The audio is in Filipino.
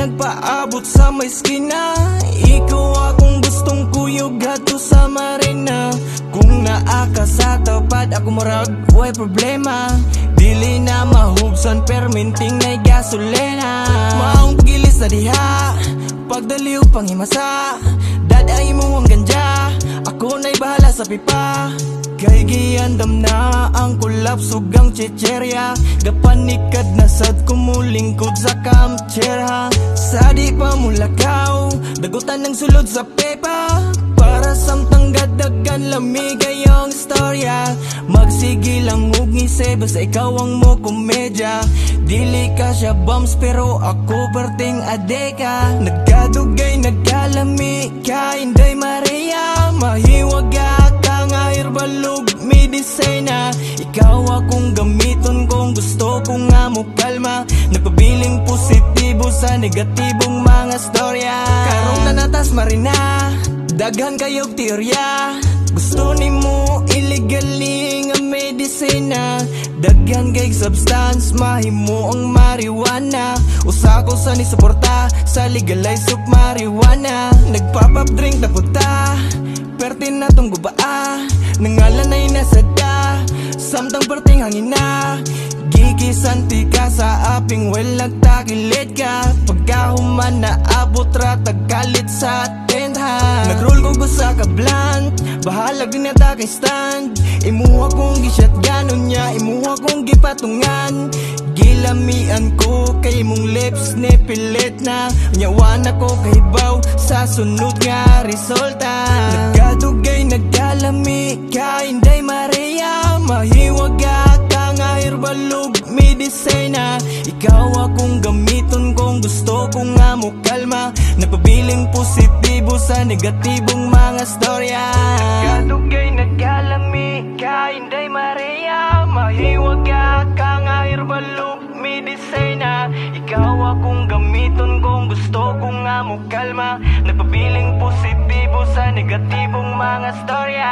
nagpaabot sa may skina. Ikaw akong gustong kuyog ato sa marina. Kung naa ka sa tapad ako marag way problema. Dili na mahubsan perminting na'y gasolina. Maong pagilis na diha pagdaliw panghimasa. Daday mo ang ganja, ako na'y bahala sa pipa. Kay giandam na ang kulapsog ang chicherya. Gapanikad na sad kumulingkod sa kamtserha. Sa di pa mulakaw, dagutan ng sulod sa pepa. Para samtang gadagan lamigay ang istorya. Magsige lang ug ngise basta ikaw ang mo komedya. Dili ka siya bombs pero ako perting adeka. Nagkadugay nagkalami ka Inday Maria. Mahiwaga ka nga herbalog medisina. Ikaw akong gamiton kung gusto ko nga mo kalma. Nagpabiling positibo sa negatibong mga storya. Karong nanatas marina, daghan kayog teorya. Gusto ni mo illegaling ang medisina. Daghan kay substance, mahimo ang marijuana. Usa ko sa nisuporta sa legalize of marijuana. Nagpapap drink na puta, pertin na tong gubaa. Nangalan ay nasada, samtang perting hangin na. Gigisanti ka sa aping well nagtakilit ka. Pagkahuman na abot ratagalit sa tenda. Nagroll ko sa kablant, bahalag din nata kay stand. Imuha kong gisyatganon niya, imuha kong gipatungan. Gilamian ko kay mong lips ni pilit na. Nyawan ako kay baw sa sunod nga resulta. Nagkadugay nagkalami ka Inday Maria. Mahiwaga ka nga herbalog medisina. Ikaw akong gamiton kung gusto ko nga mo kalma. Nagpabiling positibo sa negatibong mga storya. Nagkadugay nagkalami ka Inday Maria. Mahiwaga ka nga herbalog medisina. Ikaw akong gamiton kung gusto ko nga mo kalma. Nagpabiling positibo sa negatibong mga storya.